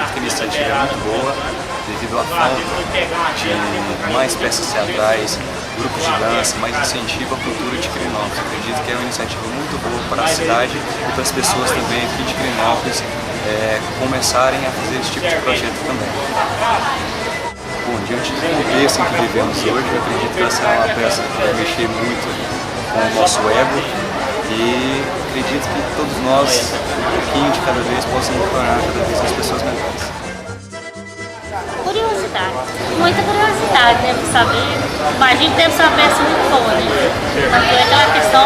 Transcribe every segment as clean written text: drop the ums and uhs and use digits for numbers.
A iniciativa é muito boa, devido à falta de mais peças teatrais, grupos de dança, mais incentivo à cultura de Quirinópolis. Acredito que é uma iniciativa muito boa para a cidade e para as pessoas também aqui de Quirinópolis começarem a fazer esse tipo de projeto também. Bom, diante do contexto em que vivemos hoje, eu acredito que essa é uma peça que vai mexer muito com o nosso ego e acredito que todos nós, um pouquinho de cada vez, possamos tornar cada vez as pessoas melhores. Curiosidade, muita curiosidade, né, para saber. Imagino que deve ser uma peça muito boa, né? Tanto é aquela questão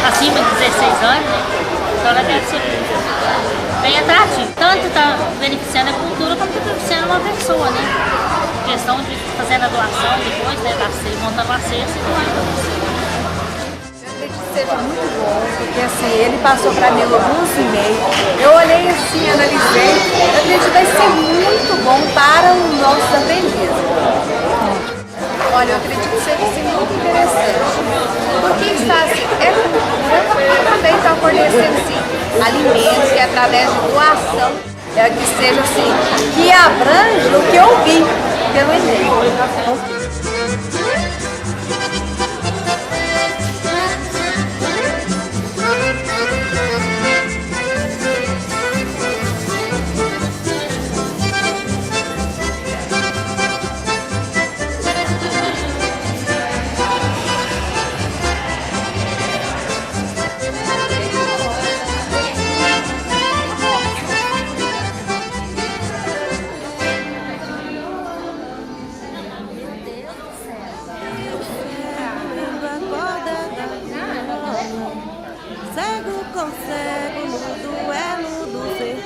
acima de 16 anos, né? Então ela deve ser bem atrativa. Tanto está beneficiando a cultura como está beneficiando uma pessoa, né? A questão de fazer a doação depois, né, da ceia, montando a cesta e doando. Seja muito bom, porque assim, ele passou para mim alguns e-mails, eu olhei assim, analisei, eu acredito que vai ser muito bom para o nosso aprendiz. Olha, eu acredito que seja assim, muito interessante, porque está assim, também está fornecendo assim, alimentos que através de doação, que seja assim, que abrange o que eu vi pelo e-mail. Cego com cego no duelo do ser.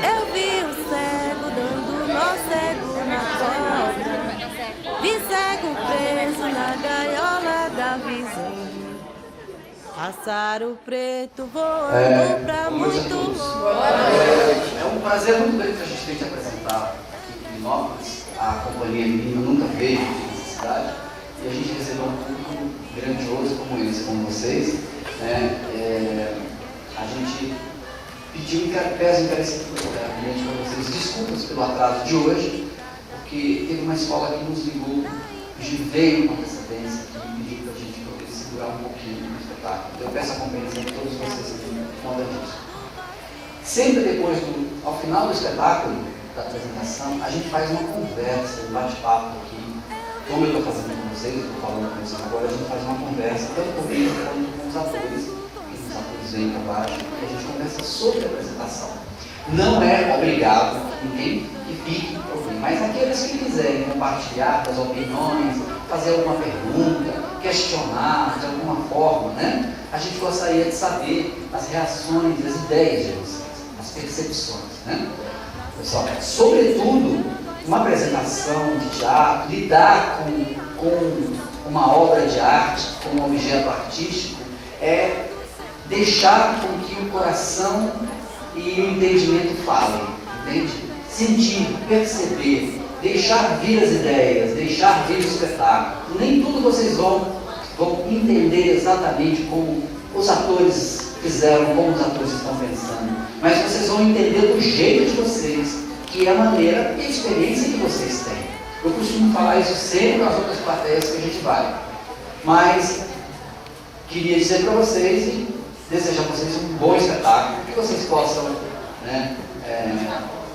Eu vi o cego dando nó cego na corda. Vi cego preso na gaiola da visão. Pássaro preto voando pra muito longe. É um prazer muito grande que a gente tem que apresentar aqui em Quirinópolis. A Companhia Menina nunca veio nessa cidade. E a gente recebeu um público grandioso como esse, como vocês. A gente pediu encarecidamente para vocês desculpas pelo atraso de hoje, porque teve uma escola que nos ligou, veio com antecedência e pediu para a gente poder segurar um pouquinho o espetáculo. Eu peço a compreensão de todos vocês por conta disso. Sempre depois, ao final do espetáculo, da apresentação, a gente faz uma conversa, um bate-papo aqui. Como eu estou fazendo com vocês, estou falando com vocês agora, a gente faz uma conversa, tanto comigo quanto com os atores, que os atores vêm para baixo, e a gente conversa sobre a apresentação. Não é obrigado ninguém que fique ouvindo, mas aqueles que quiserem compartilhar as opiniões, fazer alguma pergunta, questionar de alguma forma, né? A gente gostaria de saber as reações, as ideias de vocês, as percepções, né? Pessoal, sobretudo, uma apresentação de teatro, lidar com uma obra de arte, com um objeto artístico, é deixar com que o coração e o entendimento falem, entende? Sentir, perceber, deixar vir as ideias, deixar vir o espetáculo. Nem tudo vocês vão entender exatamente como os atores fizeram, como os atores estão pensando, mas vocês vão entender do jeito de vocês, que é a maneira e a experiência que vocês têm. Eu costumo falar isso sempre nas outras plateias que a gente vai. Mas queria dizer para vocês e desejar a vocês um bom espetáculo, que vocês possam, né,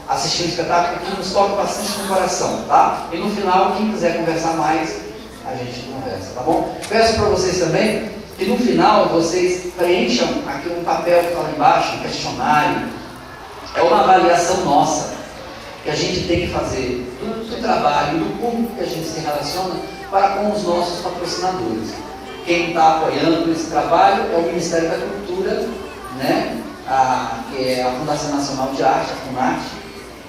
assistir o espetáculo que nos toca bastante no coração, tá? E no final, quem quiser conversar mais, a gente conversa, tá bom? Peço para vocês também que no final vocês preencham aqui um papel que está lá embaixo, um questionário. É uma avaliação nossa, que a gente tem que fazer do trabalho, do público que a gente se relaciona para com os nossos patrocinadores. Quem está apoiando esse trabalho é o Ministério da Cultura, né? Que é a Fundação Nacional de Arte, a FUNARTE,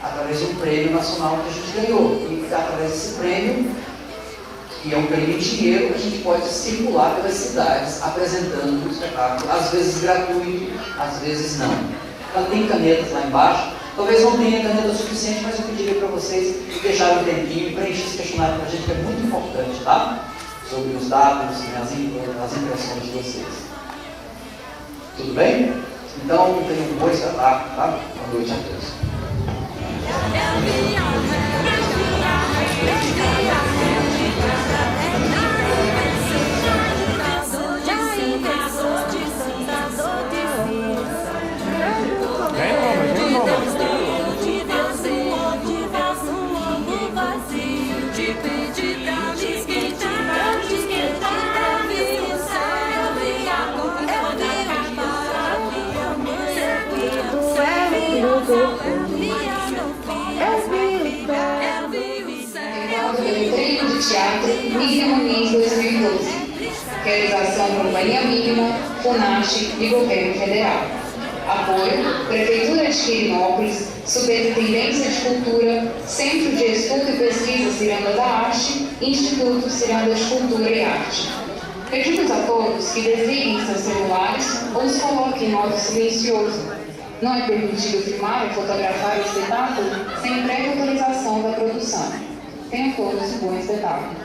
através de um prêmio nacional que a gente ganhou. E através desse prêmio, que é um prêmio em dinheiro, a gente pode circular pelas cidades apresentando o espetáculo, às vezes gratuito, às vezes não. Então tem canetas lá embaixo, talvez não tenha caneta suficiente, mas eu pediria para vocês deixarem um tempinho e preencher esse questionário para a gente, que é muito importante, tá? Sobre os dados, né, as impressões de vocês. Tudo bem? Então, tenham um bom espetáculo, tá? Boa noite a todos. Treino de teatro Mínima Muniz 2012. Realização Companhia Mínima, FUNARTE e Governo Federal. Apoio Prefeitura de Quirinópolis, Superintendência de Cultura, Centro de Estudo e Pesquisa Ciranda da Arte, Instituto Ciranda de Cultura e Arte. Pedimos a todos que desliguem seus celulares ou os coloquem em modo silencioso. Não é permitido filmar ou fotografar o espetáculo sem prévia autorização da produção. Tenham todos um bom espetáculo.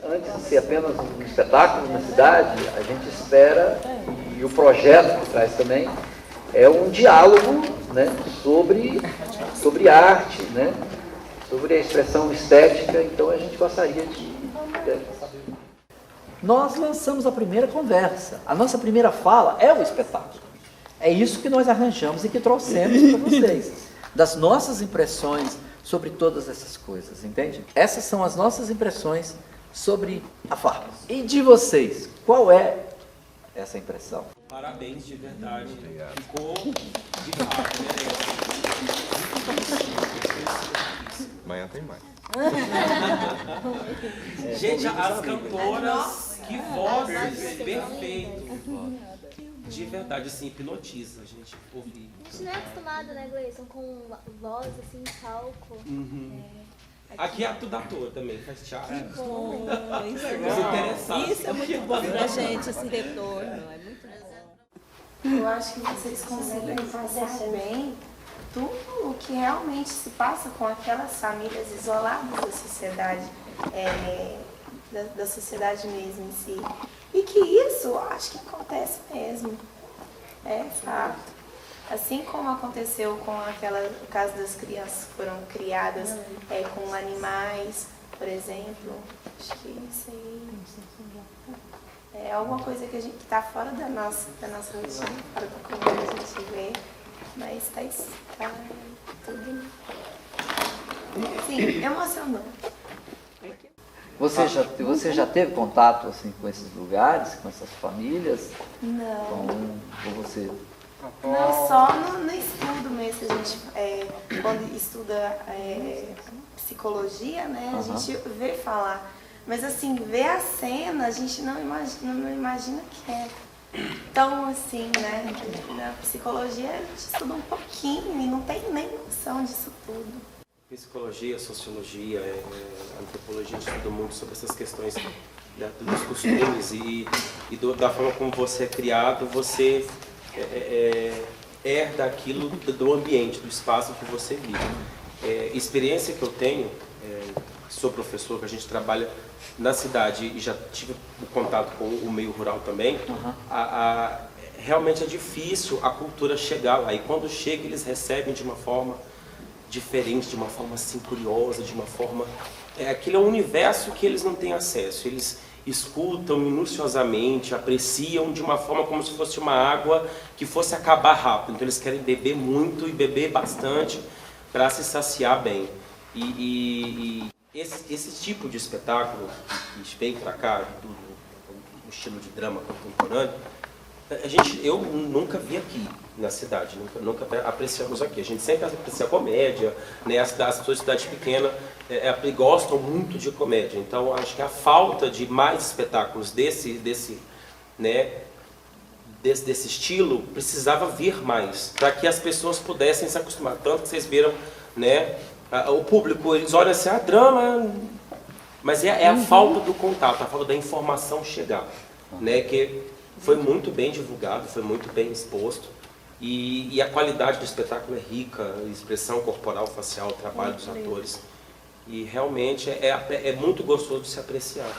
Antes de ser apenas um espetáculo na cidade, a gente espera, e o projeto que traz também, é um diálogo, né, sobre arte, né, sobre a expressão estética. Então a gente gostaria de saber. Nós lançamos a primeira conversa. A nossa primeira fala é o espetáculo. É isso que nós arranjamos e que trouxemos para vocês. Das nossas impressões sobre todas essas coisas, entende? Essas são as nossas impressões sobre a farpa. E de vocês, qual é essa impressão? Parabéns, de verdade. Ficou de fato, Amanhã tem mais. Gente, as cantoras, que vozes, perfeito. De verdade, assim, hipnotiza a gente ouvir. A gente não é acostumado, né, Gleison, com voz, assim, palco. Aqui é tudo ator também, faz teatro. Bom, isso é Os interessados. Isso é muito bom pra gente, esse retorno. É muito bom. Eu acho que vocês conseguem passar bem tudo o que realmente se passa com aquelas famílias isoladas da sociedade, da sociedade mesmo em si. E que isso, eu acho que acontece mesmo. É fato. Assim como aconteceu com o caso das crianças que foram criadas com animais, por exemplo. Acho que isso aí é alguma coisa que está fora da nossa rotina, fora do comum a gente vê, mas está tudo, sim, emocionante. Você já teve contato assim, com esses lugares, com essas famílias? Não. Com você? Não, só no estudo mesmo. A gente, quando estuda psicologia, né, a gente vê falar. Mas assim, ver a cena, a gente não imagina que é tão assim, né? Na psicologia a gente estuda um pouquinho e não tem nem noção disso tudo. Psicologia, sociologia, antropologia, a gente estuda muito sobre essas questões dos costumes e da forma como você é criado, você herda aquilo do ambiente, do espaço que você vive. Experiência que eu tenho, sou professor, que a gente trabalha na cidade e já tive contato com o meio rural também, realmente é difícil a cultura chegar lá. E quando chega, eles recebem de uma forma diferente, de uma forma assim curiosa, de uma forma... aquilo é um universo que eles não têm acesso. Eles escutam minuciosamente, apreciam de uma forma como se fosse uma água que fosse acabar rápido. Então eles querem beber muito e beber bastante para se saciar bem. Esse tipo de espetáculo que vem para cá, do estilo de drama contemporâneo, eu nunca vi aqui na cidade, nunca apreciamos aqui. A gente sempre aprecia comédia, né? As pessoas de cidade pequena gostam muito de comédia. Então, acho que a falta de mais espetáculos desse estilo precisava vir mais, para que as pessoas pudessem se acostumar. Tanto que vocês viram, né? O público, eles olham assim, drama, mas é a falta do contato, a falta da informação chegar, né? Que foi muito bem divulgado, foi muito bem exposto e a qualidade do espetáculo é rica, a expressão corporal, facial, o trabalho dos atores. E realmente é muito gostoso de se apreciar.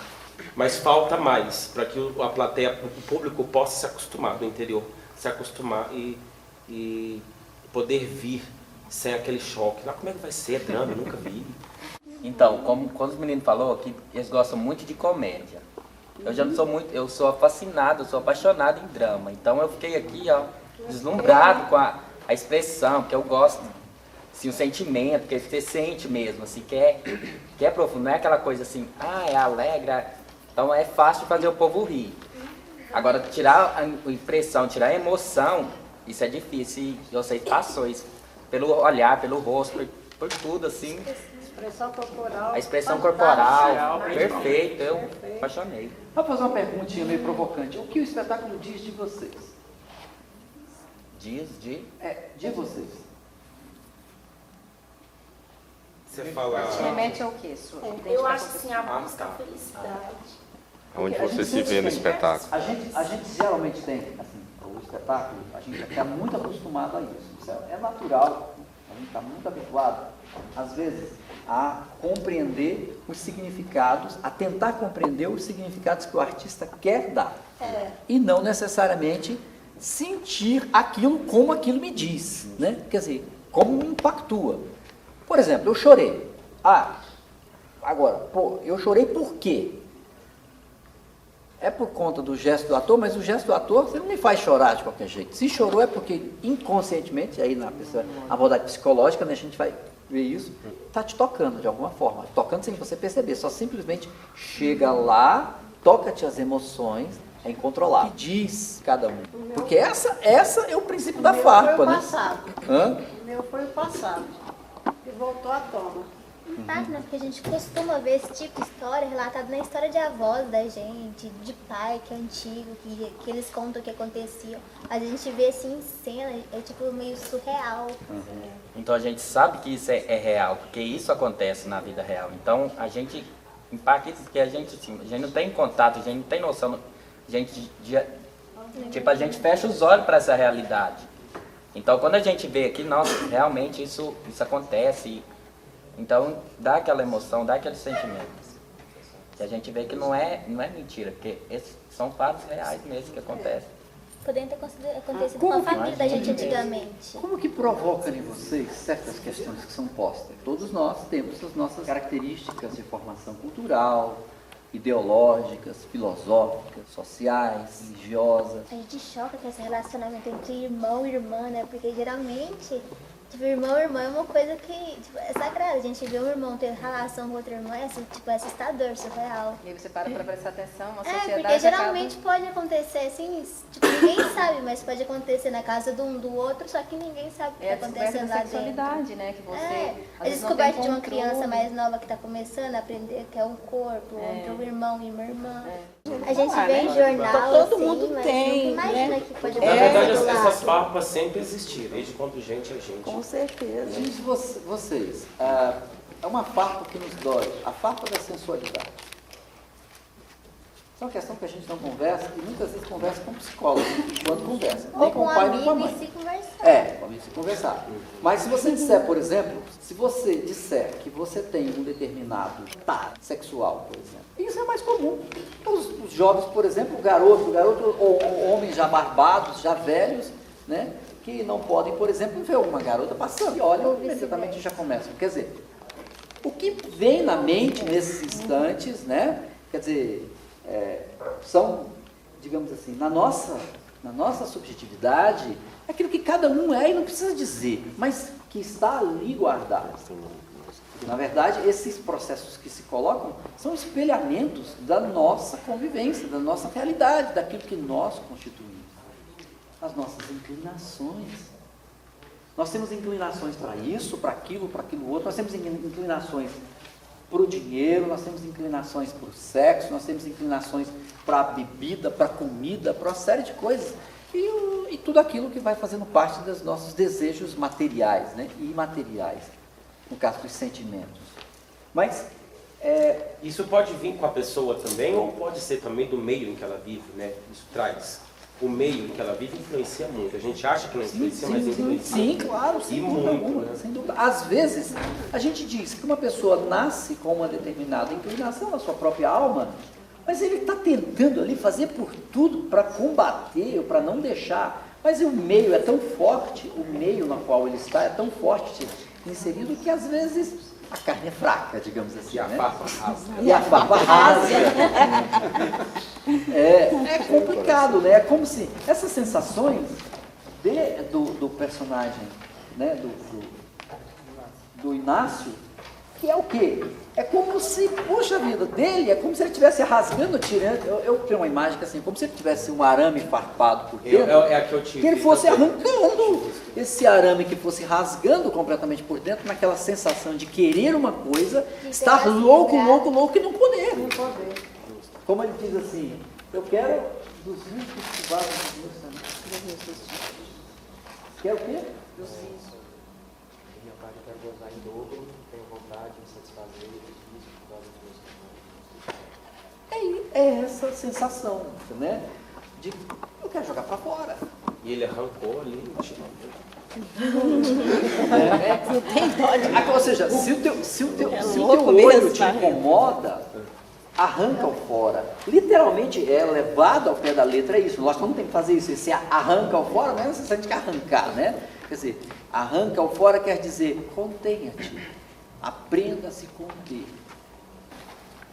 Mas falta mais para que a plateia, o público possa se acostumar no interior, se acostumar e poder vir sem aquele choque. Como é que vai ser drama? Eu nunca vi. Então, quando os meninos falaram aqui, eles gostam muito de comédia. Eu já não sou muito, eu sou fascinado, eu sou apaixonado em drama. Então eu fiquei aqui, deslumbrado com a expressão, porque eu gosto, assim, o sentimento, que você sente mesmo, assim, que é profundo, não é aquela coisa assim, é alegre, então é fácil fazer o povo rir. Agora, tirar a impressão, tirar a emoção, isso é difícil, e você passou isso, pelo olhar, pelo rosto, por tudo, assim. A expressão corporal, perfeito, eu apaixonei. Vou fazer uma perguntinha meio provocante. O que o espetáculo diz de vocês? De vocês. Você fala... Remete ao quê? Eu acho assim, a busca da felicidade. Onde você se vê no espetáculo? A gente geralmente tem, assim, o espetáculo, a gente está muito acostumado a isso. Isso é natural, a gente está muito habituado, às vezes, a compreender os significados, a tentar compreender os significados que o artista quer dar. E não necessariamente sentir aquilo como aquilo me diz, né? Quer dizer, como me impactua. Por exemplo, eu chorei. Agora, pô, eu chorei por quê? É por conta do gesto do ator, mas o gesto do ator você não me faz chorar de qualquer jeito. Se chorou é porque inconscientemente, aí na pessoa, a abordagem psicológica, né, a gente vai ver isso, está te tocando de alguma forma, tocando sem você perceber, só simplesmente chega lá, toca-te as emoções, é incontrolável. E diz cada um. Porque essa é o princípio da farpa, né? O meu foi o passado. E voltou à tona. Né? Porque a gente costuma ver esse tipo de história relatado na história de avós da gente, de pai que é antigo, que eles contam o que acontecia. A gente vê assim em cena, é tipo meio surreal. Então a gente sabe que isso é real, porque isso acontece na vida real. Então a gente impacta isso, porque a gente não tem contato, a gente não tem noção. A gente fecha os olhos para essa realidade. Então quando a gente vê aqui, nossa, realmente isso acontece. Então dá aquela emoção, dá aquele sentimento. Que a gente vê que não é mentira, porque esses são fatos reais mesmo que acontecem. Podendo ter acontecido com a família da gente antigamente. Como que provoca em vocês certas questões que são postas? Todos nós temos as nossas características de formação cultural, ideológicas, filosóficas, sociais, religiosas. A gente choca com esse relacionamento entre irmão e irmã, né? Porque geralmente, tipo, irmão e irmã é uma coisa que tipo, é sagrada. A gente vê um irmão ter relação com outro irmão, é tipo, assustador, surreal. E aí você para pra prestar atenção, a sociedade porque geralmente pode acontecer assim, tipo, ninguém sabe, mas pode acontecer na casa de um do outro, só que ninguém sabe o que está acontecendo lá dentro. Sexualidade, né? Que você, a descoberta de uma criança mais nova que está começando a aprender que é um corpo, entre um irmão e uma irmã. A gente vê em jornal, todo assim, mundo mas tem, imagina que pode Na acontecer. verdade, essas farpas sempre existiram, desde quando gente é gente. Com certeza. Diz vocês, é uma farpa que nos dói, a farpa da sensualidade. Isso é uma questão que a gente não conversa e muitas vezes conversa com psicólogo quando conversa. Nem Ou com com o um pai nem com a amigo mãe. e se conversar. Com amigo se conversar. Mas se você disser, por exemplo, se você disser que você tem um determinado tato sexual, por exemplo, isso é mais comum. Os jovens, por exemplo, o garoto ou homens já barbados, já velhos, né? Que não podem, por exemplo, ver uma garota passando. E olham, imediatamente já começam. Quer dizer, o que vem na mente nesses instantes, né? Quer dizer, são, digamos assim, na nossa subjetividade, aquilo que cada um é e não precisa dizer, mas que está ali guardado. Na verdade, esses processos que se colocam são espelhamentos da nossa convivência, da nossa realidade, daquilo que nós constituímos. As nossas inclinações. Nós temos inclinações para isso, para aquilo outro. Nós temos inclinações para o dinheiro, nós temos inclinações para o sexo, nós temos inclinações para a bebida, para a comida, para uma série de coisas. E tudo aquilo que vai fazendo parte dos nossos desejos materiais, né? E imateriais, no caso dos sentimentos. Mas isso pode vir com a pessoa também, ou pode ser também do meio em que ela vive, né? Isso traz. O meio em que ela vive influencia muito. A gente acha que não influencia, mas influencia. Sim, claro, sem dúvida alguma, sem dúvida. Às vezes, a gente diz que uma pessoa nasce com uma determinada inclinação na sua própria alma, mas ele está tentando ali fazer por tudo para combater, ou para não deixar. Mas o meio é tão forte, o meio no qual ele está é tão forte inserido que às vezes a carne é fraca, digamos assim. E a farpa rasga. E a farpa rasga. É complicado, né? É como se essas sensações do personagem, né? do Inácio, que é o quê? É como se, puxa vida, dele, é como se ele estivesse rasgando, tirando. Eu tenho uma imagem que assim, como se ele tivesse um arame farpado por dentro. É a que eu tive. Que ele fosse arrancando esse arame, que fosse rasgando completamente por dentro, naquela sensação de querer uma coisa, estar louco e não poder. Como ele diz assim, eu quero dos rios que vazam dos meus santos. Quer o quê? Dos rios. Minha parte eu quero gozar em dobro, tenho vontade de satisfazer os rios que vazam dos meus santos. É essa sensação, né? De eu quero jogar pra fora. E ele arrancou ali, tirou. Não tem dó. Ou seja, se o teu olho te incomoda, arranca o fora. Literalmente é levado ao pé da letra, é isso. Nós não temos que fazer isso. Esse arranca o fora não é necessariamente que arrancar, né? Quer dizer, arranca o fora quer dizer contenha-te, aprenda a se conter.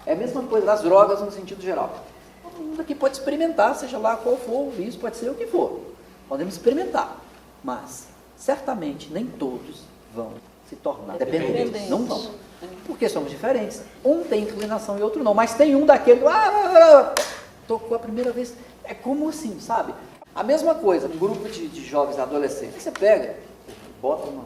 É a mesma coisa das drogas no sentido geral. Todo mundo aqui pode experimentar, seja lá qual for o vício, pode ser o que for. Podemos experimentar, mas certamente nem todos vão se tornar dependentes. Não vão. Porque somos diferentes. Um tem inclinação e outro não. Mas tem um daquele, tocou a primeira vez. É como assim, sabe? A mesma coisa, um grupo de jovens adolescentes. Você pega, bota um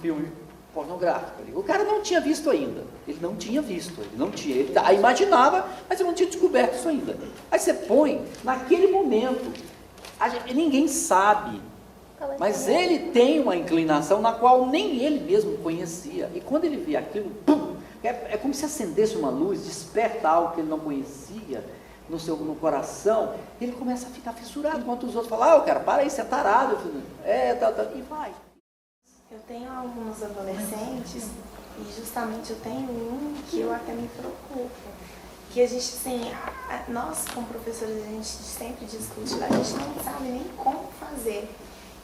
filme pornográfico ali. O cara não tinha visto ainda. Ele não tinha visto. Ele imaginava, mas ele não tinha descoberto isso ainda. Aí você põe, naquele momento, ninguém sabe. Mas ele tem uma inclinação na qual nem ele mesmo conhecia. E quando ele vê aquilo, pum, é como se acendesse uma luz, desperta algo que ele não conhecia no coração. Ele começa a ficar fissurado, enquanto os outros falam, cara, para aí, você é tarado. E vai. Eu tenho alguns adolescentes, e justamente eu tenho um que eu até me preocupo. Que a gente, assim, nós como professores, a gente sempre discute, a gente não sabe nem como fazer.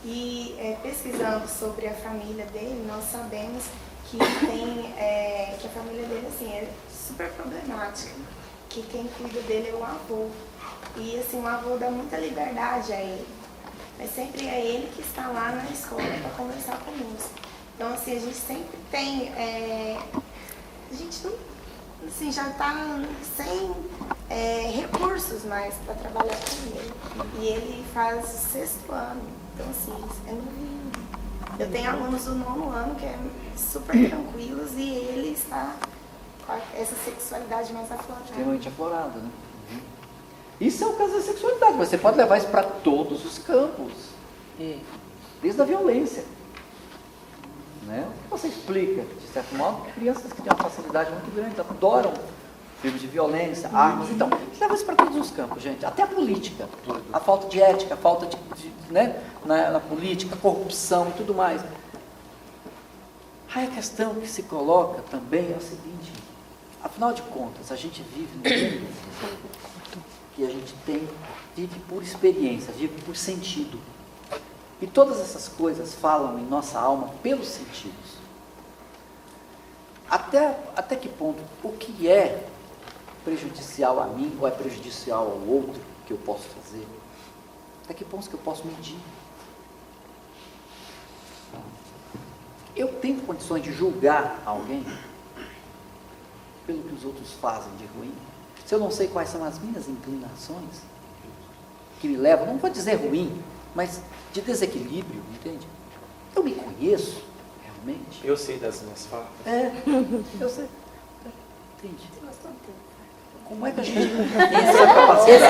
E pesquisando sobre a família dele, nós sabemos que que a família dele assim, é super problemática, que quem cuida dele é o avô. E assim, o avô dá muita liberdade a ele, mas sempre é ele que está lá na escola para conversar conosco. Então assim, a gente sempre tem, a gente não, assim, já está sem recursos mais para trabalhar com ele. E ele faz o 6º ano. Então, assim, é novinho. Eu tenho alunos do 9º ano que é super tranquilos e ele está com essa sexualidade mais aflorada. Extremamente aflorada, né? Isso é o caso da sexualidade, mas você pode levar isso para todos os campos. Desde a violência. Né? Você explica, de certo modo, que crianças que têm uma facilidade muito grande, adoram filmes de violência, armas, então, leva isso para todos os campos, gente, até a política, a falta de ética, a falta né, na política, corrupção e tudo mais. Aí a questão que se coloca também é o seguinte, afinal de contas, a gente vive no mundo que a gente vive por experiência, vive por sentido. E todas essas coisas falam em nossa alma pelos sentidos. Até que ponto o que é prejudicial a mim ou é prejudicial ao outro que eu posso fazer? Até que ponto que eu posso medir? Eu tenho condições de julgar alguém pelo que os outros fazem de ruim? Se eu não sei quais são as minhas inclinações que me levam, não vou dizer ruim, mas de desequilíbrio, entende? Eu me conheço, realmente. Eu sei das minhas farpas. Eu sei. Entende? Como é que a gente... Esse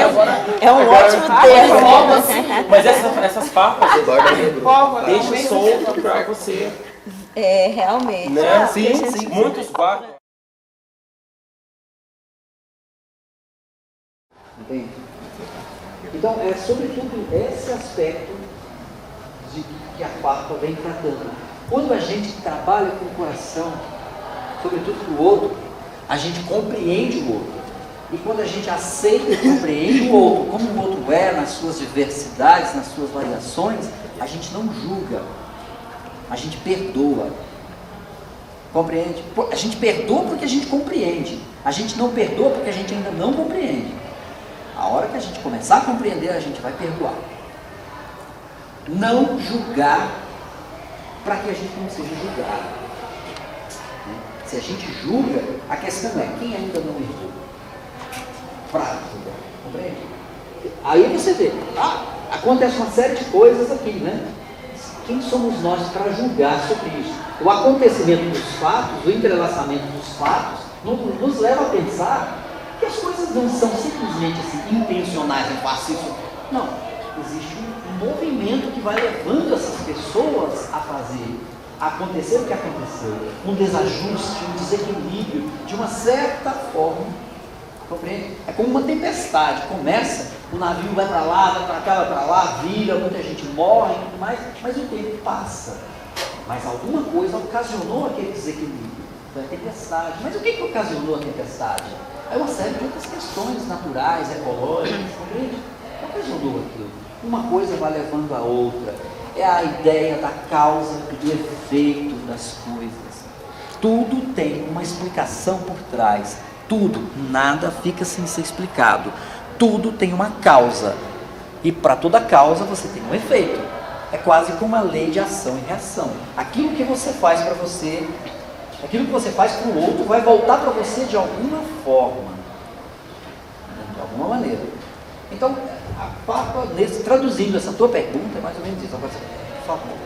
é um ótimo termo. Mas essas farpas, deixa solto para você. Realmente. Né? Sim. Muitos guardam. Entende? Então, é sobretudo esse aspecto que a farpa vem tratando. Quando a gente trabalha com o coração, sobretudo para o outro, a gente compreende o outro. E quando a gente aceita e compreende o outro, como o outro é, nas suas diversidades, nas suas variações, a gente não julga, a gente perdoa. Compreende? A gente perdoa porque a gente compreende. A gente não perdoa porque a gente ainda não compreende. A hora que a gente começar a compreender, a gente vai perdoar. Não julgar para que a gente não seja julgado. Se a gente julga, a questão é quem ainda não errou. Para julgar. Compreende? Aí você vê, acontece uma série de coisas aqui, né? Quem somos nós para julgar sobre isso? O acontecimento dos fatos, o entrelaçamento dos fatos, nos leva a pensar que as coisas não são simplesmente assim, intencionais, eu faço isso. Não, existe um movimento que vai levando essas pessoas a fazer, a acontecer o que aconteceu, um desajuste, um desequilíbrio, de uma certa forma, compreende? É como uma tempestade, começa, o navio vai para lá, vai para cá, vai para lá, vira, muita gente morre e tudo mais, mas o tempo passa. Mas alguma coisa ocasionou aquele desequilíbrio, foi a tempestade. Mas o que ocasionou a tempestade? É uma série de outras questões naturais, ecológicas, compreende? Por que ajudou aquilo? Uma coisa vai levando a outra. É a ideia da causa e do efeito das coisas. Tudo tem uma explicação por trás. Tudo, nada fica sem ser explicado. Tudo tem uma causa. E para toda causa você tem um efeito. É quase como uma lei de ação e reação. Aquilo que você faz para você, aquilo que você faz para o outro vai voltar para você de alguma forma. De alguma maneira. Então, a Papa, traduzindo essa tua pergunta, é mais ou menos isso. Agora, por favor,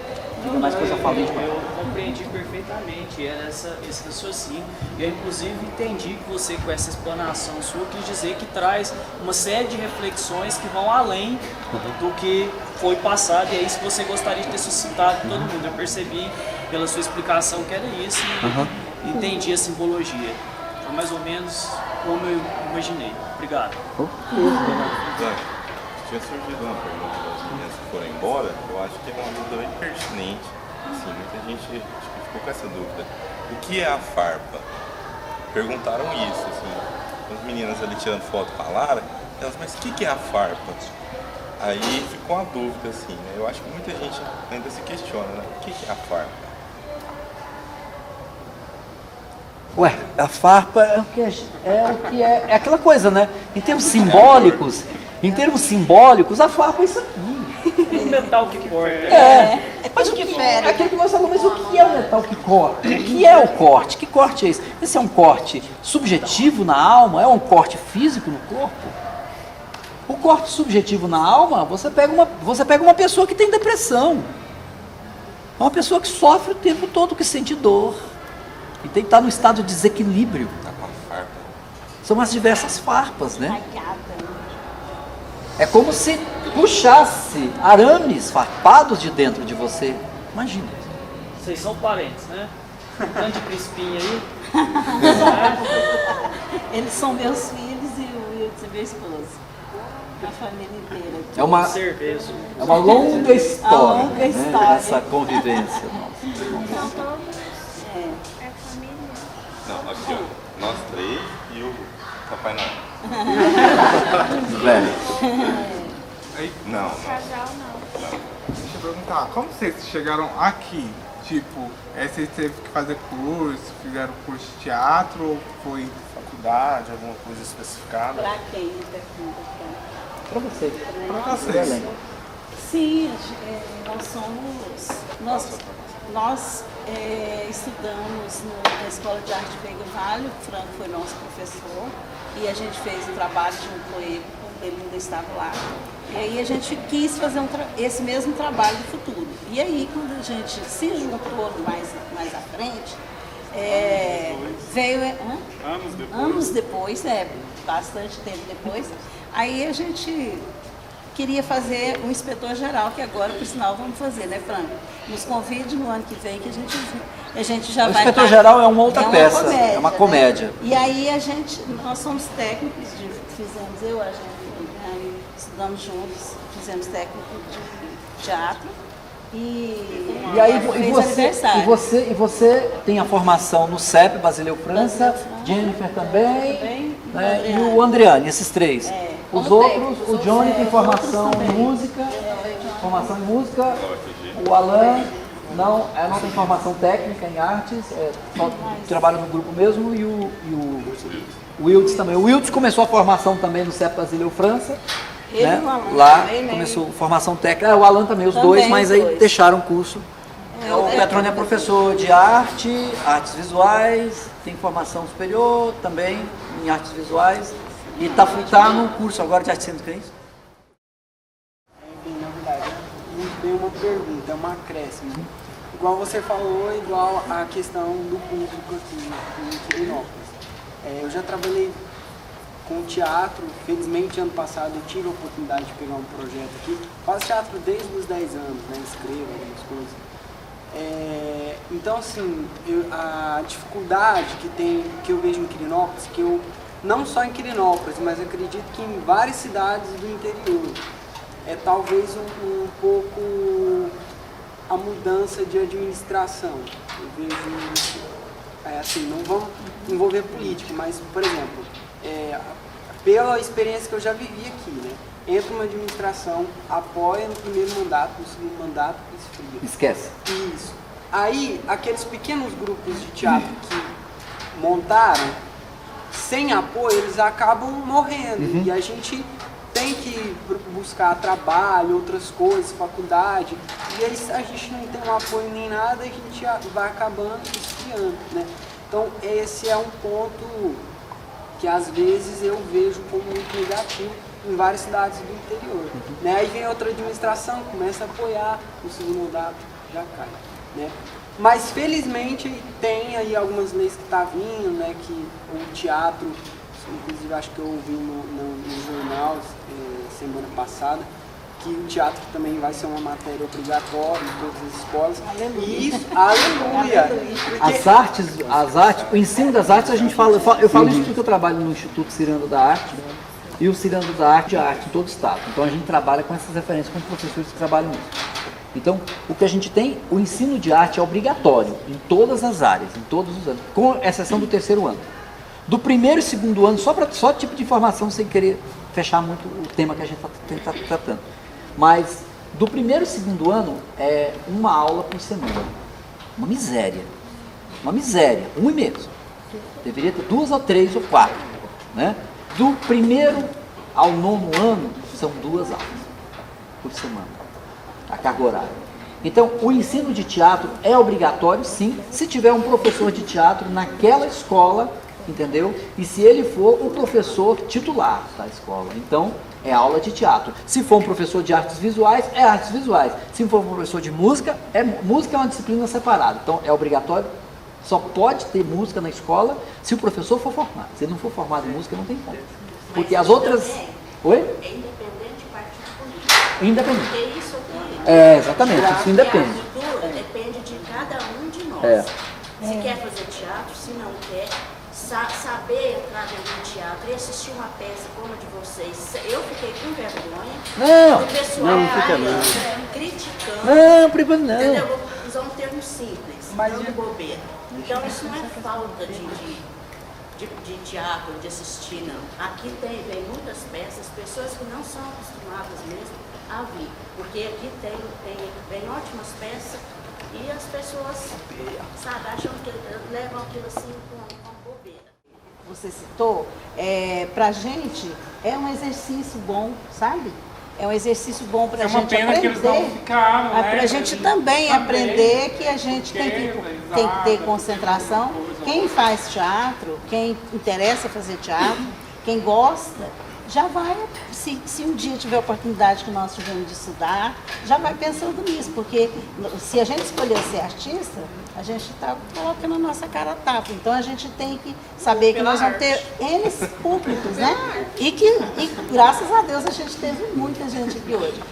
diga mais coisa falante. Eu compreendi perfeitamente esse raciocínio. Eu, inclusive, entendi que você, com essa explanação sua, quis dizer que traz uma série de reflexões que vão além do que foi passado, e é isso que você gostaria de ter suscitado em todo mundo. Eu percebi pela sua explicação que era isso e entendi a simbologia. Foi mais ou menos como eu imaginei. Obrigado. Tinha surgido uma pergunta das meninas que foram embora, eu acho que é uma dúvida bem pertinente. Assim, muita gente ficou com essa dúvida. O que é a farpa? Perguntaram isso, assim. As meninas ali tirando foto com a Lara, elas, mas o que é a farpa? Aí ficou uma dúvida, assim, né? Eu acho que muita gente ainda se questiona, né? O que é a farpa? Ué, a farpa é o que é aquela coisa, né? Em termos simbólicos, a farpa é isso aqui. O metal que corta. Mas o que é aquilo que nós falamos, mas o que é o metal que corta? O que é o corte? Que corte é esse? Esse é um corte subjetivo na alma? É um corte físico no corpo? O corte subjetivo na alma, você pega uma pessoa que tem depressão. É uma pessoa que sofre o tempo todo, que sente dor. E tem que estar no estado de desequilíbrio. São as diversas farpas, né? É como se puxasse arames farpados de dentro de você. Imagina. Vocês são parentes, né? Grande Crispinha aí. Eles são meus filhos e o Wilton é meu esposo. A família inteira. É uma longa história, né? Essa convivência. Não, aqui ó, nós três e o Papai Noel. Velho. Não. Casal não. Deixa eu perguntar, como vocês chegaram aqui? Tipo, vocês teve que fazer curso, fizeram curso de teatro, ou foi faculdade, alguma coisa especificada? Pra quem? Pra você. Pra vocês. Sim, nós estudamos na Escola de Arte Veiga Vale, o Franco foi nosso professor, e a gente fez um trabalho junto com ele, quando ele ainda estava lá. E aí a gente quis fazer esse mesmo trabalho do futuro. E aí, quando a gente se juntou mais à frente, veio... Anos depois, bastante tempo depois, aí a gente queria fazer um inspetor-geral, que agora, por sinal, vamos fazer, né, Franco? Nos convide no ano que vem, que a gente já vai... O inspetor-geral é uma outra peça, é uma comédia. Né? E aí nós somos técnicos, a gente estudamos juntos, fizemos técnico de teatro e você tem a formação no CEP, Basileu França, Jennifer também, né, e o Andriane, esses três. Os outros, o Johnny tem formação em música, o Alan não tem formação técnica em artes, só trabalha no grupo mesmo, e o Wilds também. O Wilds começou a formação também no CEP Basileu França. Né? Lá começou formação técnica, o Alan também, os dois, mas aí deixaram o curso. O Petrone é professor de arte, artes visuais, tem formação superior também em artes visuais e está no curso agora de artes cênicas. Na verdade, não tem uma pergunta, é uma acréscimo. Igual você falou, igual a questão do público aqui em Quirinópolis. Eu já trabalhei com teatro, felizmente ano passado eu tive a oportunidade de pegar um projeto aqui. Faço teatro desde os 10 anos, né? Escrevo algumas coisas. Então assim, a dificuldade que eu vejo em Quirinópolis, que eu, não só em Quirinópolis, mas acredito que em várias cidades do interior, é talvez um pouco a mudança de administração. Eu vejo, assim, não vamos envolver política, mas, por exemplo, pela experiência que eu já vivi aqui, né? Entra uma administração, apoia no primeiro mandato, no segundo mandato, esfria. Esquece. Isso. Aí, aqueles pequenos grupos de teatro que montaram, sem apoio, eles acabam morrendo. E a gente tem que buscar trabalho, outras coisas, faculdade. E aí, se a gente não tem um apoio nem nada, a gente vai acabando esfriando, né? Então, esse é um ponto que às vezes eu vejo como muito negativo em várias cidades do interior. Né? Aí vem outra administração, começa a apoiar, o segundo mandato já cai. Né? Mas felizmente tem aí algumas leis que tá vindo, né? Que o teatro, inclusive acho que eu ouvi no jornal semana passada, que o teatro também vai ser uma matéria obrigatória em todas as escolas. Aleluia. Isso, aleluia. As artes, o ensino das artes, a gente fala, eu falo isso porque eu trabalho no Instituto Cirando da Arte, e o Cirando da Arte é arte em todo o estado. Então a gente trabalha com essas referências com professores que trabalham nisso. Então, o que a gente tem, o ensino de arte é obrigatório em todas as áreas, em todos os anos, com exceção do terceiro ano. Do primeiro e segundo ano, só tipo de informação, sem querer fechar muito o tema que a gente está tratando. Mas do primeiro e segundo ano é uma aula por semana. Uma miséria. Uma miséria. 1,5. Deveria ter 2 ou 3 ou 4. Né? Do primeiro ao 9º ano são 2 aulas por semana. A carga horária. Então, o ensino de teatro é obrigatório, sim, se tiver um professor de teatro naquela escola, entendeu? E se ele for o professor titular da escola. Então, é aula de teatro. Se for um professor de artes visuais, é artes visuais. Se for um professor de música é uma disciplina separada. Então, é obrigatório. Só pode ter música na escola se o professor for formado. Se ele não for formado em música, não tem como. Porque as outras... Oi? É independente de partido político. Independente. Porque isso exatamente. Isso independe. A cultura depende de cada um de nós. Se quer fazer teatro, se não quer... saber entrar dentro do teatro e assistir uma peça como a de vocês. Eu fiquei com vergonha. Não, o pessoal não fica não. criticando. Não. Entendeu? Vou usar um termo simples, não bobeira. Então isso não é falta de teatro, de assistir, não. Aqui vem muitas peças, pessoas que não são acostumadas mesmo a vir. Porque aqui tem ótimas peças e as pessoas, sabe, acham que levam aquilo assim com bobeira. Você citou, pra gente é um exercício bom, sabe? É um exercício bom para a gente aprender. É uma pena que eles não ficaram, né? Para a gente também aprender que a gente tem que ter concentração. Quem faz teatro, quem interessa fazer teatro, quem gosta, já vai, se um dia tiver a oportunidade que nós tivemos de estudar, já vai pensando nisso, porque se a gente escolher ser artista, a gente está colocando a nossa cara a tapa. Então a gente tem que saber que nós vamos ter N públicos, né? E graças a Deus a gente teve muita gente aqui hoje.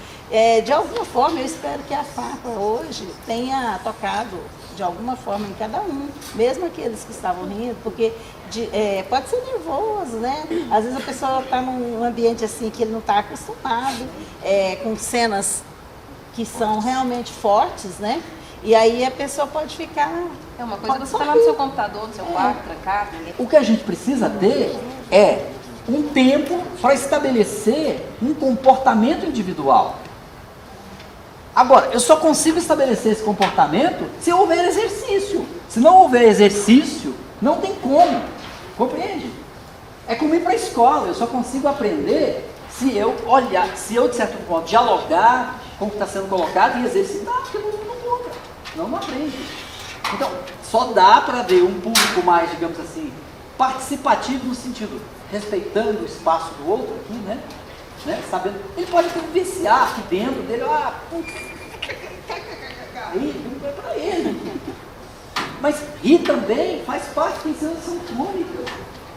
De alguma forma, eu espero que a FARPA hoje tenha tocado de alguma forma em cada um, mesmo aqueles que estavam rindo, porque pode ser nervoso, né? Às vezes a pessoa está num ambiente assim que ele não está acostumado, com cenas que são realmente fortes, né? E aí a pessoa pode ficar... É uma coisa que você está lá no seu computador, no seu quarto, trancado. O que a gente precisa ter é um tempo para estabelecer um comportamento individual. Agora, eu só consigo estabelecer esse comportamento se houver exercício. Se não houver exercício, não tem como. Compreende? É como ir para a escola. Eu só consigo aprender se eu olhar, se eu, de certo modo, dialogar com o que está sendo colocado e exercitar, porque não aprende. Então, só dá para ver um público mais, digamos assim, participativo no sentido, respeitando o espaço do outro aqui, né? Sabendo, ele pode vivenciar aqui dentro dele, aí é para ele. Mas rir também faz parte da encenação cômica.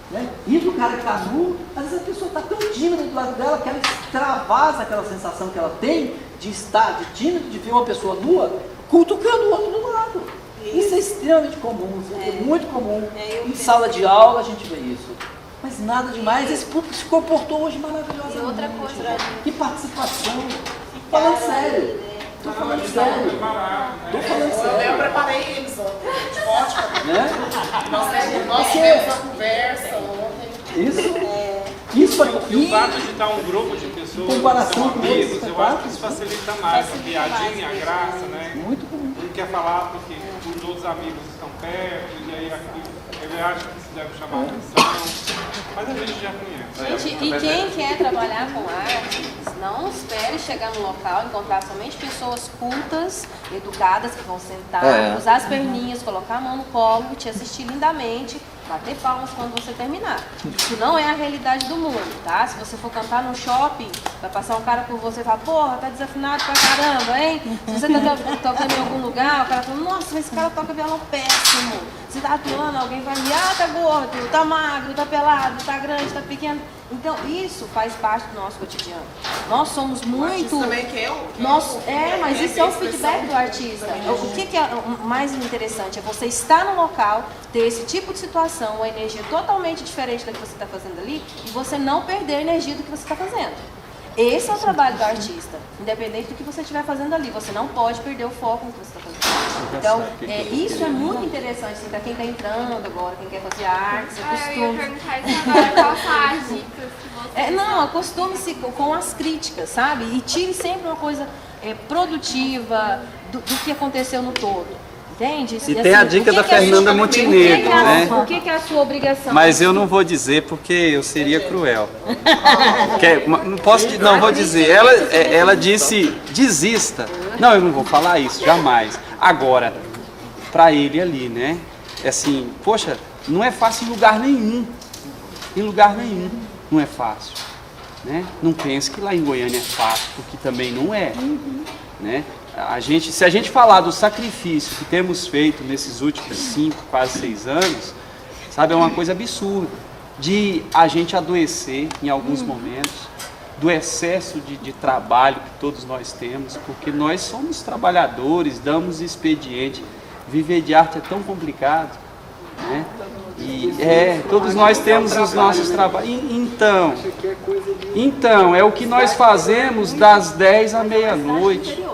Né? Rir do cara que está nu, às vezes a pessoa está tão tímida do lado dela que ela extravasa aquela sensação que ela tem de estar, de tímido, de ver uma pessoa nua, cutucando o outro do lado. Isso é extremamente comum, é muito comum. Em sala de aula a gente vê isso. Mas nada demais, esse público se comportou hoje maravilhosamente. E outra coisa, que participação. Falando sério. Tô falando sério. Eu preparei eles ontem, ótimo. Né? Nós tivemos a conversa ontem. Isso E o fato de estar um grupo de pessoas que são amigos, eu acho que isso facilita mais a piadinha, a graça, né? Muito bom. Ele quer falar porque os outros amigos estão perto, e aí ele acha que isso deve chamar a atenção. Mas a gente já conhece. Gente, e quem quer trabalhar com artes, não espere chegar no local e encontrar somente pessoas cultas, educadas, que vão sentar, usar as perninhas, colocar a mão no colo, te assistir lindamente, bater palmas quando você terminar. Isso não é a realidade do mundo, tá? Se você for cantar no shopping, vai passar um cara por você e falar, porra, tá desafinado pra caramba, hein? Se você tá tocando em algum lugar, o cara fala, nossa, esse cara toca violão péssimo. Se tá atuando, alguém vai me, tá gordo, tá magro, tá pelado, tá grande, tá pequeno. Então, isso faz parte do nosso cotidiano. Nós somos muito... também quer mas isso é o feedback do artista. O que é mais interessante? É você estar no local, ter esse tipo de situação, uma energia totalmente diferente da que você está fazendo ali, e você não perder a energia do que você está fazendo. Esse é o trabalho do artista, independente do que você estiver fazendo ali. Você não pode perder o foco no que você está fazendo. Então, isso é muito interessante assim, para quem está entrando agora, quem quer fazer arte, Eu ia perguntar isso agora, qual são as dicas que você... Não, acostume-se com as críticas, sabe? E tire sempre uma coisa produtiva do que aconteceu no todo. Entende? E tem a dica da Fernanda Montenegro, né? O que é a sua obrigação? Mas eu não vou dizer porque eu seria cruel. Não vou dizer. Ela disse, desista. Não, eu não vou falar isso, jamais. Agora, para ele ali, né? Assim, poxa, não é fácil em lugar nenhum. Em lugar nenhum não é fácil. Né? Não pense que lá em Goiânia é fácil, porque também não é. Né? Se a gente falar do sacrifício que temos feito nesses últimos 5, quase 6 anos, sabe, é uma coisa absurda. De a gente adoecer em alguns momentos, do excesso de trabalho que todos nós temos, porque nós somos trabalhadores, damos expediente. Viver de arte é tão complicado, né? E todos nós temos os nossos trabalhos. Então, é o que nós fazemos das 10 à meia-noite.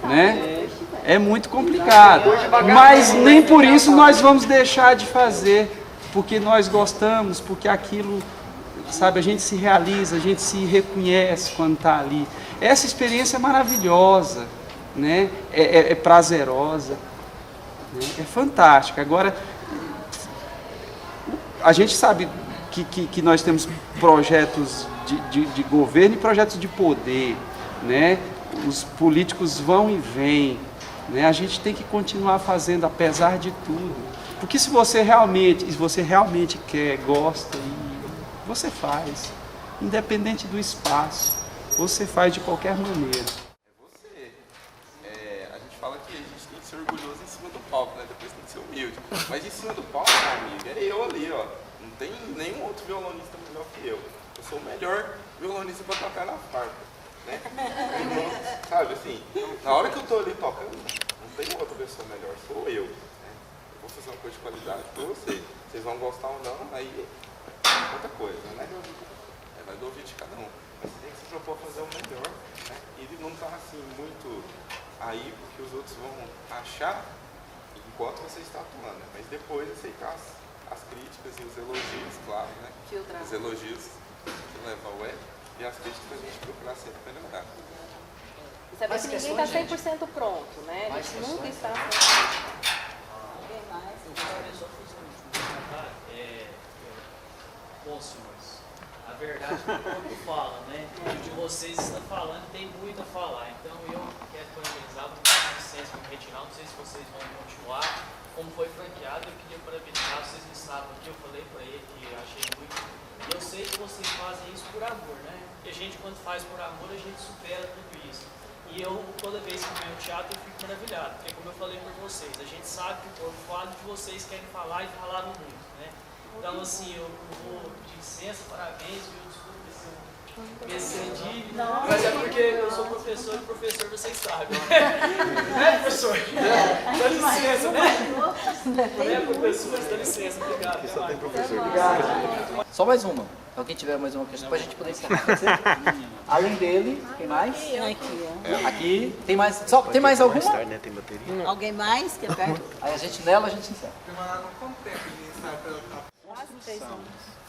Né? É muito complicado, mas nem por isso nós vamos deixar de fazer, porque nós gostamos, porque aquilo, sabe, a gente se realiza, a gente se reconhece quando está ali. Essa experiência é maravilhosa, né? É prazerosa, né? É fantástica. Agora, a gente sabe que nós temos projetos de governo e projetos de poder, né? Os políticos vão e vêm, né? A gente tem que continuar fazendo apesar de tudo, porque se você realmente quer, gosta, você faz, independente do espaço, você faz de qualquer maneira. A gente fala que a gente tem que ser orgulhoso em cima do palco, né? Depois tem que ser humilde, mas em cima do palco, meu amigo, é eu ali, ó, não tem nenhum outro violonista melhor que eu sou o melhor violonista para tocar na farpa. Né? Sabe assim, na hora que eu tô ali tocando, não tem outra pessoa melhor, sou eu. Né? Eu vou fazer uma coisa de qualidade pra vocês. Vocês vão gostar ou não, aí é outra coisa, né? Vai do ouvido de cada um. Mas você tem que se propor a fazer o melhor, né? E ele não tá assim muito aí porque os outros vão achar enquanto você está atuando, né? Mas depois aceitar as críticas e os elogios, claro, né? Filtrar. Os elogios que levam ao e as críticas a gente procurar sempre melhorar. E saber que ninguém está 100% pronto, né? A gente nunca está 100%. Alguém mais? Eu só fiz póstumas. A verdade que o corpo fala, né? O de vocês está falando e tem muito a falar. Então eu quero parabenizar, vou pedir licença para me retirar, não sei se vocês vão continuar. Como foi franqueado, eu queria parabenizar, vocês me sabem que eu falei para ele que eu achei muito. E eu sei que vocês fazem isso por amor, né? Porque a gente, quando faz por amor, a gente supera tudo isso. E eu, toda vez que venho ao teatro, eu fico maravilhado. Porque, como eu falei para vocês, a gente sabe que o corpo fala de vocês querem falar e falaram muito, né? Então, assim, eu vou pedir licença, parabéns, viu? Desculpa me excedi. Mas é porque eu sou professor e professor vocês sabem. Né, professor? Dá licença, né? Né, professor? Dá licença, obrigado. Só tem professor. Obrigado. Só mais uma. Alguém tiver mais uma questão para a gente poder encerrar. Além dele, quem mais? Aqui, ó. Aqui. Tem mais, tem mais alguma? Tem bateria. Alguém mais que é perto? Aí a gente nela, a gente encerra. Demoraram quanto tempo de ensaio pela Quase 3 anos.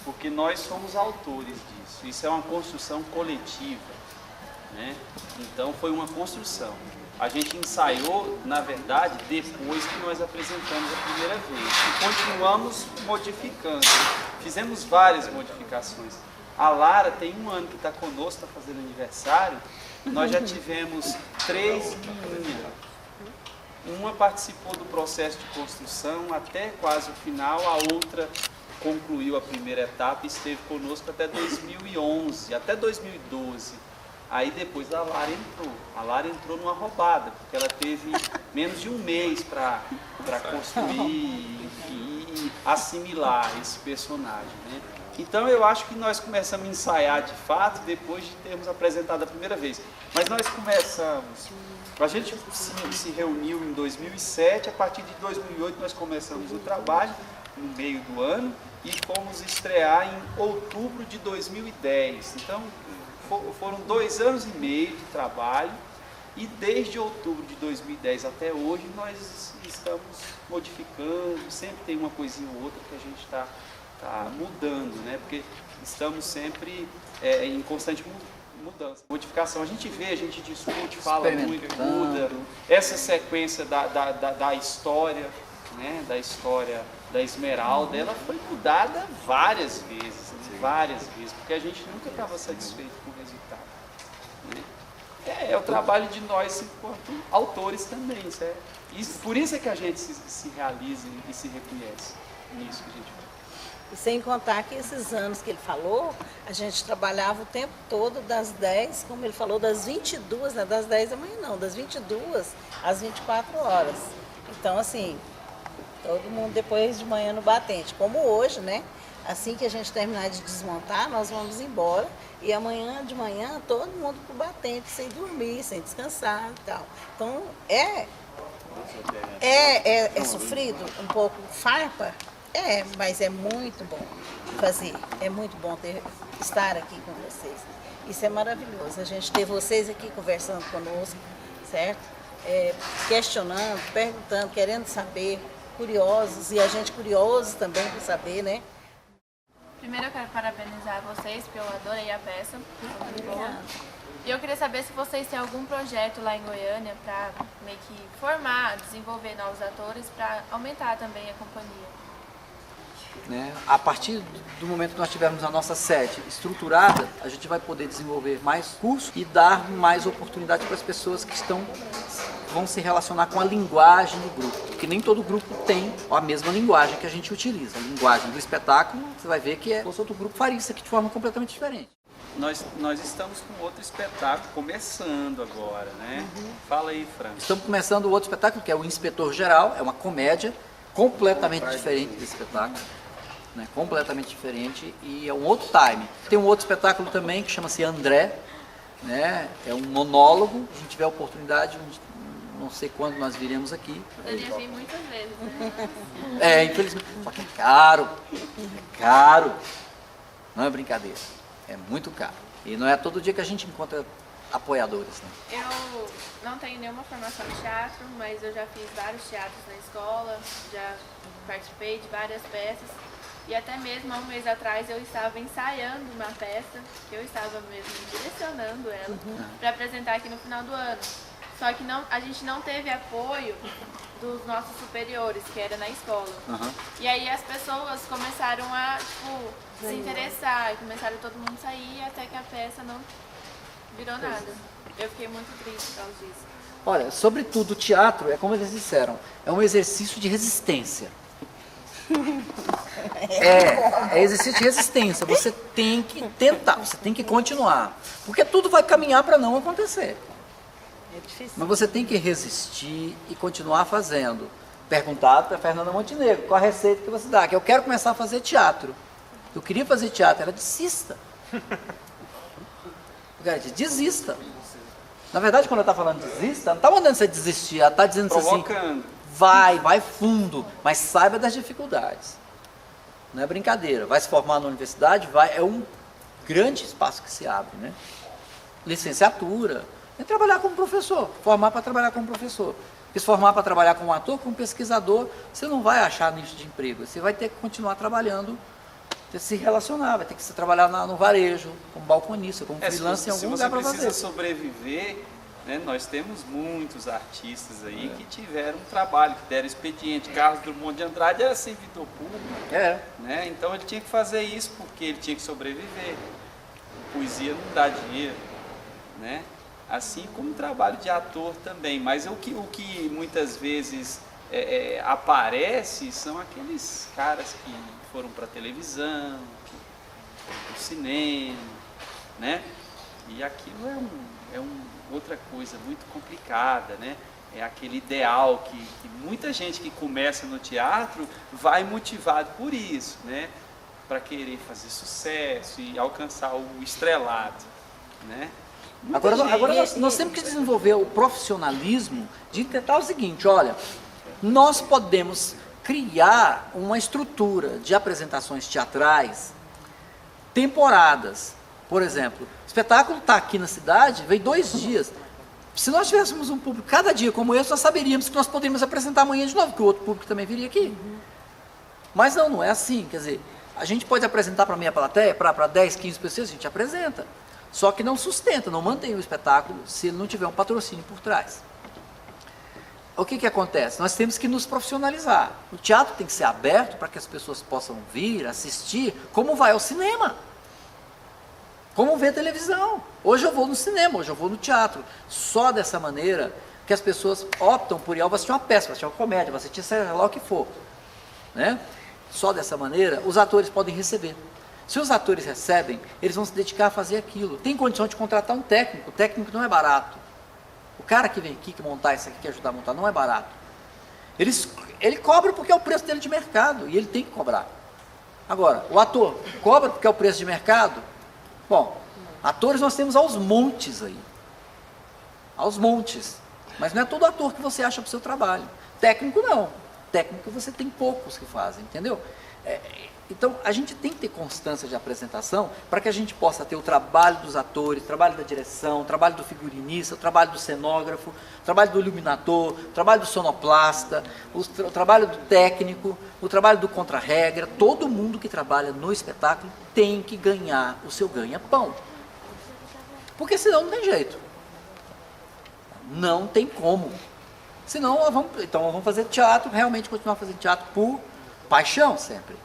porque nós somos autores disso. Isso é uma construção coletiva, né? Então foi uma construção. A gente ensaiou, na verdade, depois que nós apresentamos a primeira vez. E continuamos modificando. Fizemos várias modificações. A Lara tem 1 ano que está conosco, está fazendo aniversário. Nós já tivemos 3 meninas. Uma participou do processo de construção até quase o final, a outra concluiu a primeira etapa e esteve conosco até 2011, até 2012. Aí depois a Lara entrou. A Lara entrou numa roubada, porque ela teve menos de 1 mês para construir, enfim, assimilar esse personagem, né? Então eu acho que nós começamos a ensaiar de fato depois de termos apresentado a primeira vez. Mas nós começamos, a gente se reuniu em 2007, a partir de 2008 nós começamos o trabalho, no meio do ano, e fomos estrear em outubro de 2010. Então foram 2 anos e meio de trabalho, e desde outubro de 2010 até hoje nós estamos modificando, sempre tem uma coisinha ou outra que a gente está mudando, né? Porque estamos sempre em constante mudança. Modificação, a gente vê, a gente discute, fala muito, muda. Essa sequência da história, né? Da história da Esmeralda, ela foi mudada várias vezes, porque a gente nunca estava satisfeito com o resultado, né? É o trabalho de nós enquanto autores também, certo? Por isso é que a gente se realiza e se reconhece nisso que a gente faz. E sem contar que esses anos que ele falou, a gente trabalhava o tempo todo das 10, como ele falou, das 22, não é das 10 da manhã não, das 22 às 24 horas. Então, assim, todo mundo depois de manhã no batente. Como hoje, né? Assim que a gente terminar de desmontar, nós vamos embora. E amanhã de manhã, todo mundo pro batente, sem dormir, sem descansar e tal. Então, é sofrido, um pouco farpa. Mas é muito bom fazer, é muito bom estar aqui com vocês. Isso é maravilhoso, a gente ter vocês aqui conversando conosco, certo? Questionando, perguntando, querendo saber, curiosos, e a gente curioso também para saber, né? Primeiro eu quero parabenizar vocês, porque eu adorei a peça, foi muito boa. E eu queria saber se vocês têm algum projeto lá em Goiânia para meio que formar, desenvolver novos atores para aumentar também a companhia. Né? A partir do momento que nós tivermos a nossa sede estruturada, a gente vai poder desenvolver mais cursos e dar mais oportunidade para as pessoas que vão se relacionar com a linguagem do grupo, porque nem todo grupo tem a mesma linguagem que a gente utiliza. A linguagem do espetáculo, você vai ver que o outro grupo faria isso aqui de forma completamente diferente. Nós estamos com outro espetáculo começando agora, né? Fala aí, Franco. Estamos começando o outro espetáculo, que é o Inspetor Geral, é uma comédia completamente diferente desse espetáculo. Né, completamente diferente, e é um outro time. Tem um outro espetáculo também que chama-se André, né, é um monólogo. Se a gente tiver a oportunidade, não sei quando nós viremos aqui. Eu já vi muitas vezes, né? Infelizmente, só que é caro, não é brincadeira, é muito caro, e não é todo dia que a gente encontra apoiadores, né? Eu não tenho nenhuma formação em teatro, mas eu já fiz vários teatros na escola, já participei de várias peças. E até mesmo há um mês atrás eu estava ensaiando uma peça, que eu estava mesmo direcionando ela, para apresentar aqui no final do ano. Só que a gente não teve apoio dos nossos superiores, que era na escola. E aí as pessoas começaram a se interessar, e começaram todo mundo a sair, até que a peça não virou nada. Eu fiquei muito triste por causa disso. Olha, sobretudo o teatro, é como eles disseram, é um exercício de resistência. É exercício de resistência. Você tem que tentar, você tem que continuar, porque tudo vai caminhar para não acontecer. É difícil. Mas você tem que resistir e continuar fazendo. Perguntado para Fernanda Montenegro qual a receita que você dá, que eu quero começar a fazer teatro. Eu queria fazer teatro, ela desista. Desista. Na verdade, quando ela está falando desista, ela não está mandando você desistir, ela está dizendo assim, vai fundo, mas saiba das dificuldades. Não é brincadeira. Vai se formar na universidade, é um grande espaço que se abre, né? Licenciatura, é trabalhar como professor, formar para trabalhar como professor. Se formar para trabalhar como ator, como pesquisador, você não vai achar nicho de emprego, você vai ter que continuar trabalhando ter que se relacionar, vai ter que se trabalhar no varejo, como balconista, como freelancer em algum lugar para fazer. Se você fazer. precisa sobreviver, né, nós temos muitos artistas aí que tiveram um trabalho, que deram expediente. Carlos Drummond de Andrade era servidor público, né? Então ele tinha que fazer isso porque ele tinha que sobreviver. Poesia não dá dinheiro, né? Assim como o trabalho de ator também. Mas o que muitas vezes aparece são aqueles caras que foram para a televisão, para o cinema, né? E aquilo é outra coisa muito complicada, né? É aquele ideal que muita gente que começa no teatro vai motivado por isso, né? Para querer fazer sucesso e alcançar o estrelado, né? Agora nós temos que desenvolver o profissionalismo de tentar o seguinte, olha, nós podemos criar uma estrutura de apresentações teatrais temporadas. Por exemplo, o espetáculo está aqui na cidade, veio 2 dias. Se nós tivéssemos um público cada dia como esse, nós saberíamos que nós poderíamos apresentar amanhã de novo, que o outro público também viria aqui. Mas não é assim, quer dizer, a gente pode apresentar para a minha plateia, para 10, 15 pessoas, a gente apresenta. Só que não sustenta, não mantém o espetáculo se ele não tiver um patrocínio por trás. O que acontece? Nós temos que nos profissionalizar. O teatro tem que ser aberto para que as pessoas possam vir, assistir, como vai ao cinema. Como ver televisão. Hoje eu vou no cinema, hoje eu vou no teatro. Só dessa maneira que as pessoas optam por ir ao assistir uma peça, vai assistir uma comédia, vai assistir seja lá o que for. Né? Só dessa maneira os atores podem receber. Se os atores recebem, eles vão se dedicar a fazer aquilo. Tem condição de contratar um técnico. O técnico não é barato. O cara que vem aqui, que montar isso aqui, que ajudar a montar, não é barato. Ele cobra porque é o preço dele de mercado, e ele tem que cobrar. Agora, o ator cobra porque é o preço de mercado? Bom, atores nós temos aos montes aí. Aos montes. Mas não é todo ator que você acha para o seu trabalho. Técnico não. Técnico você tem poucos que fazem, entendeu? Então, a gente tem que ter constância de apresentação para que a gente possa ter o trabalho dos atores, o trabalho da direção, o trabalho do figurinista, o trabalho do cenógrafo, o trabalho do iluminador, o trabalho do sonoplasta, o trabalho do técnico, o trabalho do contra-regra. Todo mundo que trabalha no espetáculo tem que ganhar o seu ganha-pão. Porque senão não tem jeito. Não tem como. Senão, nós vamos fazer teatro, realmente continuar fazendo teatro por paixão sempre.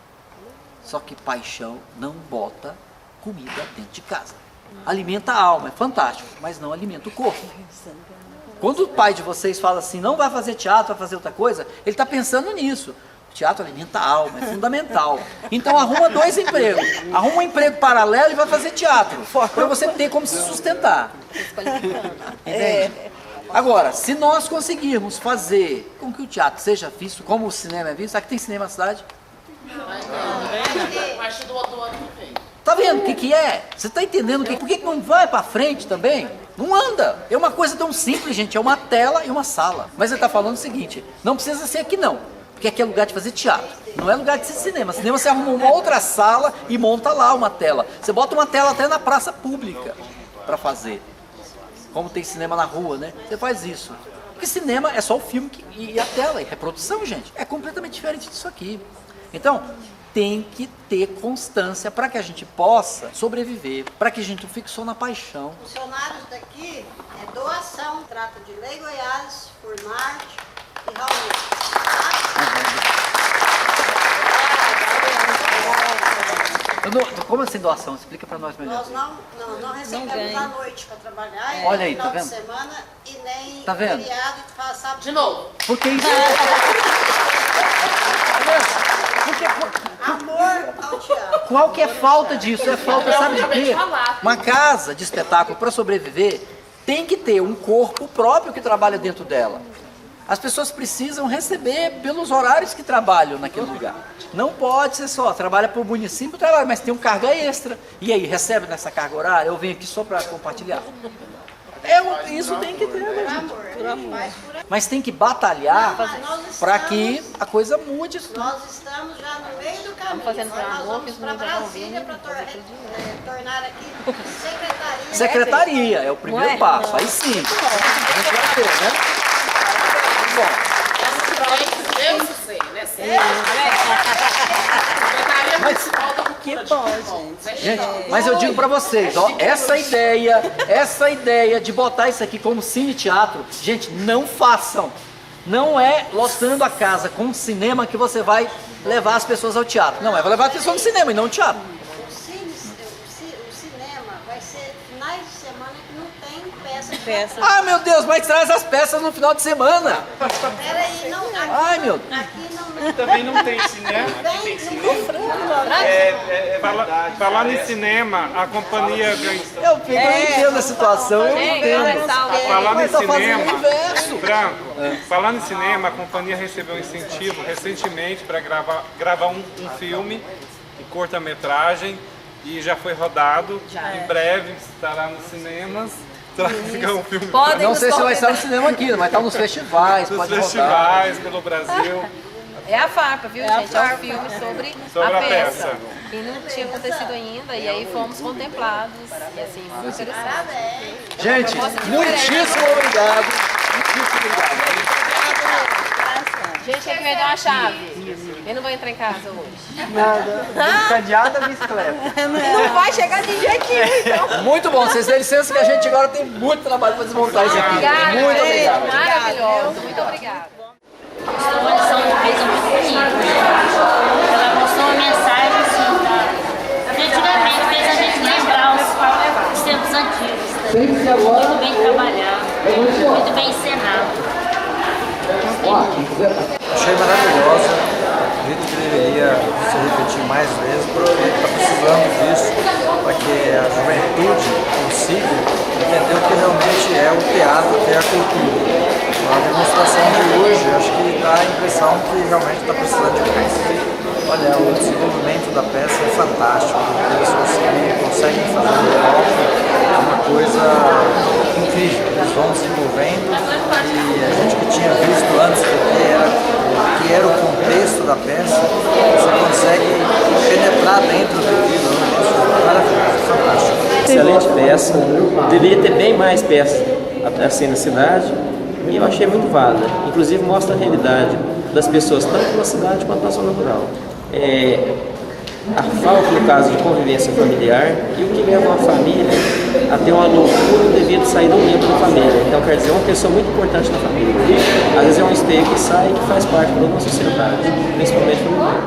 Só que paixão não bota comida dentro de casa. Alimenta a alma, é fantástico, mas não alimenta o corpo. Quando o pai de vocês fala assim, não vai fazer teatro, vai fazer outra coisa, ele está pensando nisso. O teatro alimenta a alma, é fundamental. Então arruma 2 empregos. Arruma um emprego paralelo e vai fazer teatro, para você ter como se sustentar. Agora, se nós conseguirmos fazer com que o teatro seja visto como o cinema é visto, aqui tem cinema na cidade? Tá vendo o que é? Você tá entendendo por que não vai pra frente também? Não anda. É uma coisa tão simples, gente. É uma tela e uma sala. Mas ele tá falando o seguinte, não precisa ser aqui não. Porque aqui é lugar de fazer teatro. Não é lugar de ser cinema. Cinema você arruma uma outra sala e monta lá uma tela. Você bota uma tela até na praça pública para fazer. Como tem cinema na rua, né? Você faz isso. Porque cinema é só o filme e a tela, e reprodução, gente. É completamente diferente disso aqui. Então, tem que ter constância para que a gente possa sobreviver, para que a gente não fique só na paixão. Funcionários daqui é doação, trata de Lei Goiás, Furnarte e Raul. Como assim doação? Explica para nós melhor. Nós não recebemos à noite para trabalhar, olha aí, tá final vendo? de semana e nem tá vendo? feriado e faz sábado de novo. Porque isso amor ao teatro. Qual que é falta disso? É falta, sabe de quê? Uma casa de espetáculo, para sobreviver, tem que ter um corpo próprio que trabalha dentro dela. As pessoas precisam receber pelos horários que trabalham naquele lugar. Não pode ser só, trabalha para o município, trabalha, mas tem um carga extra. E aí, recebe nessa carga horária? Eu venho aqui só para compartilhar. Isso tem que ter, né, gente? Mas tem que batalhar para que a coisa mude. Nós estamos já no meio do caminho. Nós vamos para Brasília para tornar aqui secretaria. Secretaria é o primeiro passo. Aí sim, a gente vai ter, né? Bom. Eu sei, né? Que bom, gente. Gente, mas eu digo pra vocês, ó, essa ideia de botar isso aqui como cine teatro, gente, não façam. Não é lotando a casa com cinema que você vai levar as pessoas ao teatro. Não, vai levar as pessoas no cinema e não no teatro. O cinema vai ser finais de semana que não tem peça. Ah, meu Deus, mas traz as peças no final de semana. Peraí, não. Ai, meu. Aqui não. Também não tem cinema. Falando em cinema, a companhia ganha. Eu entendo a situação, eu entendo. Falando em Mas tá fazendo cinema, o inverso. Franco, falando em cinema, a companhia recebeu um incentivo recentemente para gravar um filme em curta-metragem e já foi rodado. Em breve estará nos cinemas. Um filme. Não sei se vai estar no cinema aqui, mas está nos festivais. Nos festivais pelo Brasil. É a Farpa, viu, gente? É um filme sobre a peça. E não tinha acontecido ainda, e aí fomos contemplados. E assim, muito interessante. Gente, muitíssimo obrigado. Muitíssimo obrigado. Gente, quem que vendeu uma chave? Eu não vou entrar em casa hoje. Nada. Cadeado da bicicleta. Não vai chegar de jeito nenhum, então. Muito bom, vocês dêem licença que a gente agora tem muito trabalho para desmontar isso aqui. Obrigada, Muito obrigado. Maravilhoso, muito obrigada. Essa condição de vez é muito bonita. Ela mostrou uma mensagem assim, antigamente fez a gente lembrar os tempos antigos. Muito bem trabalhado, muito bem encenado. Achei maravilhosa, acredito que deveria se repetir mais vezes, porque está precisando disso, para que a juventude consiga entender o que realmente é o teatro, que é a cultura. A demonstração de hoje, acho que dá a impressão que realmente está precisando de mais. Olha, o desenvolvimento da peça é fantástico, as pessoas conseguem fazer um palco, é uma coisa incrível, eles vão desenvolvendo e a gente que tinha visto antes o que era o contexto da peça, você consegue penetrar dentro do livro, é maravilhoso, fantástico. Excelente peça, deveria ter bem mais peças assim na cidade e eu achei muito válida, inclusive mostra a realidade das pessoas tanto na cidade quanto na zona rural. A falta, no caso, de convivência familiar e o que leva uma família a ter uma loucura devido a sair de um membro da família. Então, quer dizer, é uma pessoa muito importante na família. Às vezes é um esteio que sai e que faz parte de uma sociedade, principalmente familiar.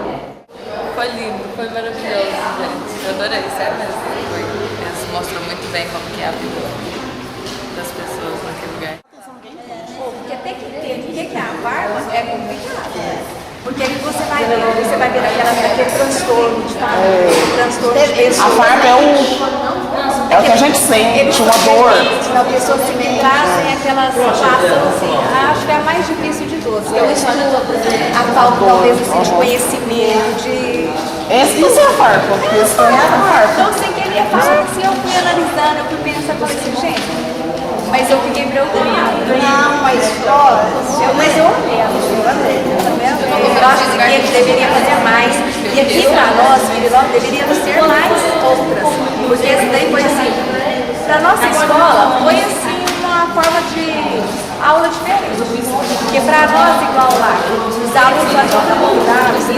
Foi lindo, foi maravilhoso, gente. Eu adorei, sério mesmo. Eles mostram muito bem como que é a vida das pessoas naquele lugar. Porque tem que entender o que é a barba é complicado, né? Porque aí você vai ver aquele transtorno de transtorno de pessoa. A farpa é o que a gente sente, uma dor. Então, pessoas se trazem aquelas passam assim, acho que é a mais difícil de todas. Eu estudo a falta, talvez, assim, de conhecimento, de... Isso é a farpa, isso é a farpa. Então, sem querer falar, assim, eu fui analisando, eu fui pensando, falei assim, gente, mas eu fiquei preocupada. Não, mas eu amei, tá vendo? Eu acho que ele deveria fazer mais. E aqui para nós, Miriló, deveríamos ter mais outras. Porque esse daí foi assim, para nossa escola, foi assim uma forma de aula diferente. Porque para nós, igual lá, os alunos já estão moldados, eu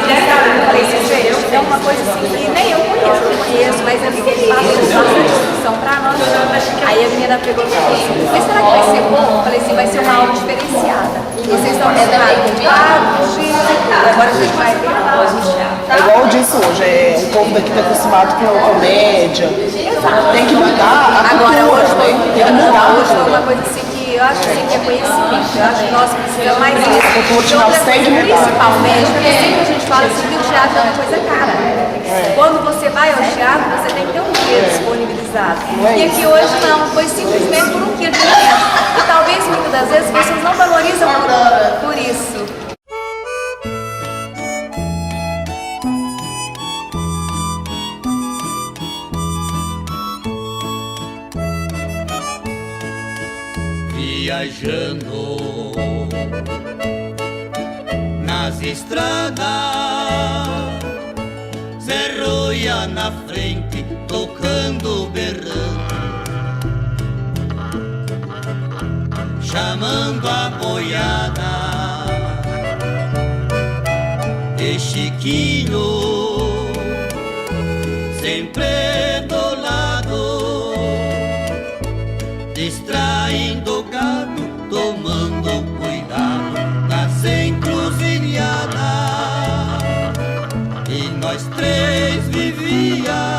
falei assim, gente, é uma coisa assim, que nem eu conheço, mas é porque ele passa a discussão para nós. Aí a menina pegou e falou assim, mas será que vai ser bom? Eu falei assim, vai ser uma aula diferenciada. Vocês estão vendo agora a gente vai ver É igual eu disse hoje, o povo daqui está acostumado com a comédia. Tem que mudar a agora, cultura, hoje tem que mudar. hoje foi uma coisa assim que eu acho assim, que é conhecimento. Eu acho que nós precisamos mais disso. A cultura de nós tem que mudar. Principalmente, porque sempre a gente fala assim que o teatro é uma coisa cara. Quando você vai ao teatro, você tem que ter um dinheiro disponibilizado. E aqui hoje não, foi simplesmente por um quilo de alimento. E talvez muitas das vezes vocês não valorizam por isso. Viajando nas estradas, Zé Roia na frente, tocando berrando, chamando a boiada de Chiquinho. nós três vivia